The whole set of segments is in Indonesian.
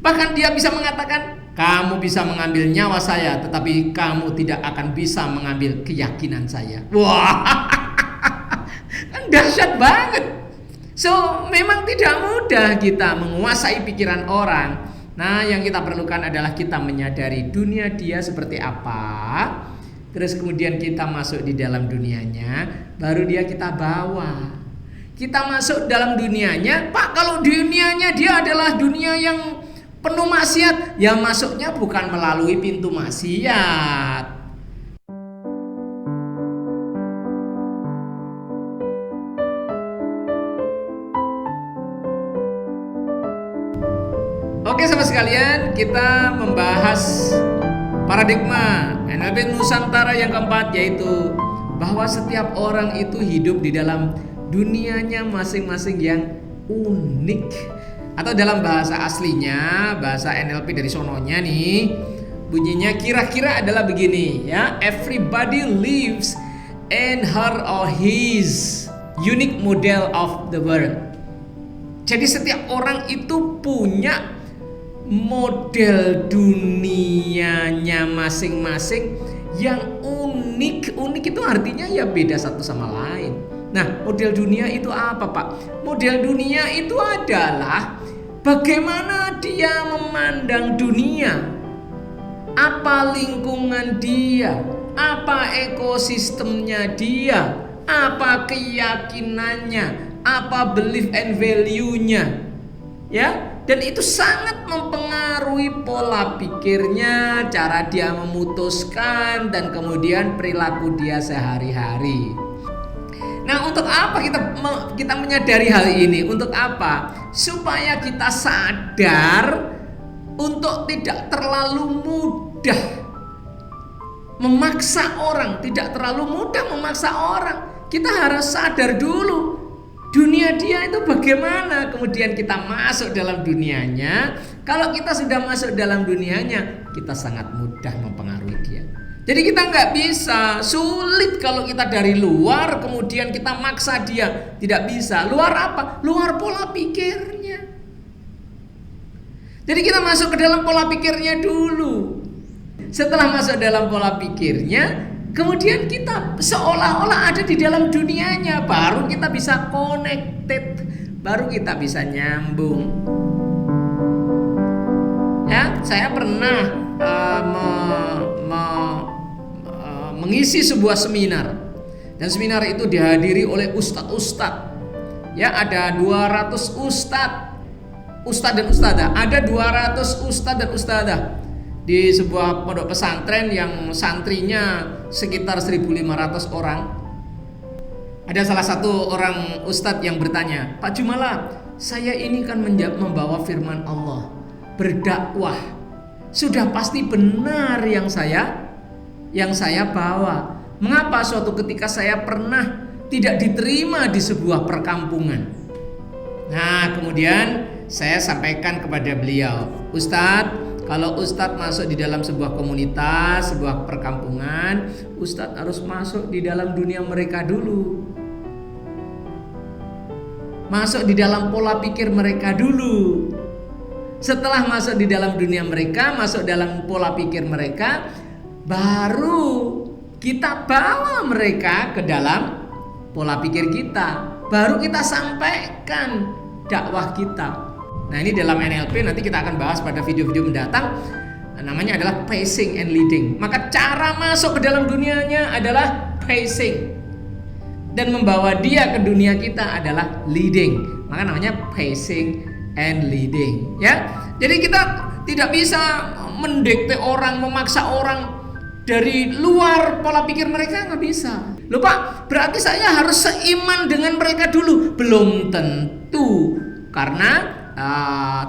Bahkan dia bisa mengatakan, kamu bisa mengambil nyawa saya, tetapi kamu tidak akan bisa mengambil keyakinan saya. Wah, kan dahsyat banget. So, memang tidak mudah kita menguasai pikiran orang. Nah, yang kita perlukan adalah kita menyadari dunia dia seperti apa. Terus kemudian kita masuk di dalam dunianya, baru dia kita bawa. Kita masuk dalam dunianya, Pak, kalau dunianya dia adalah dunia yang penuh maksiat, ya masuknya bukan melalui pintu maksiat. Oke sahabat sekalian, kita membahas paradigma NLP Nusantara yang keempat, yaitu bahwa setiap orang itu hidup di dalam dunianya masing-masing yang unik. Atau dalam bahasa aslinya, bahasa NLP dari sononya nih, bunyinya kira-kira adalah begini ya. Everybody lives in her or his unique model of the world. Jadi setiap orang itu punya model dunianya masing-masing yang unik. Unik itu artinya ya beda satu sama lain. Nah, model dunia itu apa, Pak? Model dunia itu adalah bagaimana dia memandang dunia, apa lingkungan dia, apa ekosistemnya dia, apa keyakinannya, apa belief and value-nya. Ya, dan itu sangat mempengaruhi pola pikirnya, cara dia memutuskan, dan kemudian perilaku dia sehari-hari. Nah, untuk apa kita menyadari hal ini? Untuk apa? Supaya kita sadar untuk tidak terlalu mudah memaksa orang, tidak terlalu mudah memaksa orang. Kita harus sadar dulu dunia dia itu bagaimana, kemudian kita masuk dalam dunianya. Kalau kita sudah masuk dalam dunianya, kita sangat mudah mempengaruhi dia. Jadi kita nggak bisa, sulit kalau kita dari luar kemudian kita maksa dia, tidak bisa. Luar apa? Luar pola pikirnya. Jadi kita masuk ke dalam pola pikirnya dulu. Setelah masuk dalam pola pikirnya, kemudian kita seolah-olah ada di dalam dunianya, baru kita bisa connected, baru kita bisa nyambung. Ya, saya pernah mengisi sebuah seminar, dan seminar itu dihadiri oleh ustadz-ustadz. Ya, ada 200 ustadz dan ustadzah. Ada 200 ustadz dan ustadzah di sebuah pondok pesantren yang santrinya sekitar 1.500 orang. Ada salah satu orang ustadz yang bertanya, Pak Jumala, saya ini kan membawa firman Allah, berdakwah, sudah pasti benar yang saya bawa. Mengapa suatu ketika saya pernah tidak diterima di sebuah perkampungan? Nah, kemudian saya sampaikan kepada beliau, Ustadz, kalau Ustadz masuk di dalam sebuah komunitas, sebuah perkampungan, Ustadz harus masuk di dalam dunia mereka dulu. Masuk di dalam pola pikir mereka dulu. Setelah masuk di dalam dunia mereka, masuk dalam pola pikir mereka, baru kita bawa mereka ke dalam pola pikir kita. Baru kita sampaikan dakwah kita. Nah, ini dalam NLP nanti kita akan bahas pada video-video mendatang. Namanya adalah pacing and leading. Maka cara masuk ke dalam dunianya adalah pacing, dan membawa dia ke dunia kita adalah leading. Maka namanya pacing and leading. Ya, jadi kita tidak bisa mendikte orang, memaksa orang dari luar pola pikir mereka, nggak bisa. Loh Pak, berarti saya harus seiman dengan mereka dulu? Belum tentu, karena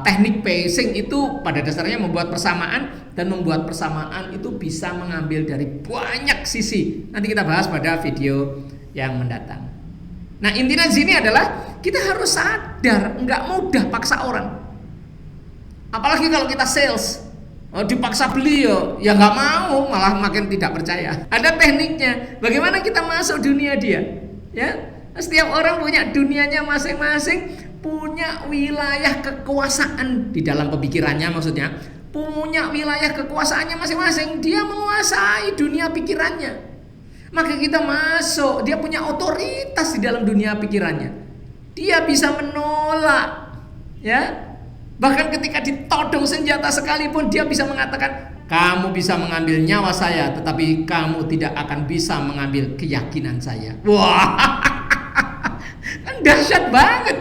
teknik pacing itu pada dasarnya membuat persamaan, dan membuat persamaan itu bisa mengambil dari banyak sisi. Nanti kita bahas pada video yang mendatang. Nah, intinya di sini adalah kita harus sadar, nggak mudah paksa orang. Apalagi kalau kita sales, dipaksa beli ya nggak mau, malah makin tidak percaya. Ada tekniknya, bagaimana kita masuk dunia dia. Ya, setiap orang punya dunianya masing-masing, punya wilayah kekuasaan di dalam pemikirannya, maksudnya punya wilayah kekuasaannya masing-masing. Dia menguasai dunia pikirannya. Maka kita masuk, dia punya otoritas di dalam dunia pikirannya. Dia bisa menolak, ya. Bahkan ketika ditodong senjata sekalipun, dia bisa mengatakan, kamu bisa mengambil nyawa saya, tetapi kamu tidak akan bisa mengambil keyakinan saya. Wah, kan dahsyat banget.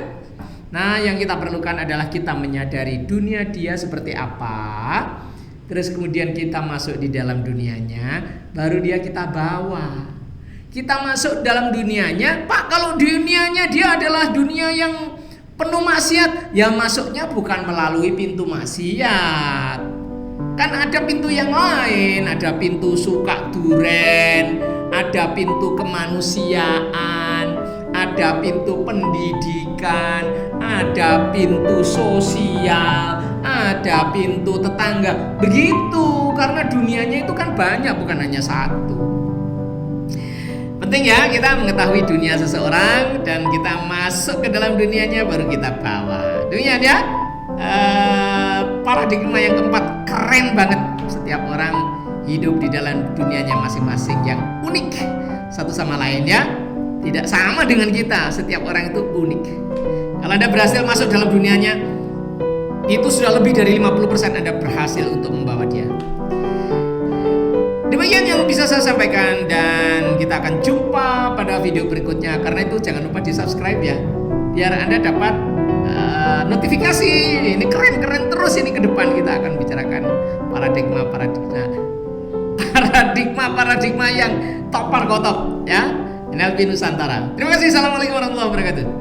Nah, yang kita perlukan adalah kita menyadari dunia dia seperti apa. Terus kemudian kita masuk di dalam dunianya, baru dia kita bawa. Kita masuk dalam dunianya, Pak, kalau dunianya dia adalah dunia yang penuh maksiat, ya masuknya bukan melalui pintu maksiat. Kan ada pintu yang lain, ada pintu suka duren, ada pintu kemanusiaan, ada pintu pendidikan, ada pintu sosial, ada pintu tetangga. Begitu, karena dunianya itu kan banyak, bukan hanya satu. Penting ya kita mengetahui dunia seseorang dan kita masuk ke dalam dunianya, baru kita bawa. Demikian ya. Paradigma yang keempat keren banget. Setiap orang hidup di dalam dunianya masing-masing yang unik satu sama lain ya. Tidak sama dengan kita. Setiap orang itu unik. Kalau Anda berhasil masuk dalam dunianya, itu sudah lebih dari 50% Anda berhasil untuk membawa dia. Demikian yang bisa saya sampaikan, dan kita akan jumpa pada video berikutnya. Karena itu jangan lupa di subscribe ya, biar Anda dapat notifikasi. Ini keren-keren terus ini ke depan. Kita akan bicarakan paradigma yang topar kotok ya. NLP Nusantara. Terima kasih. Assalamualaikum warahmatullahi wabarakatuh.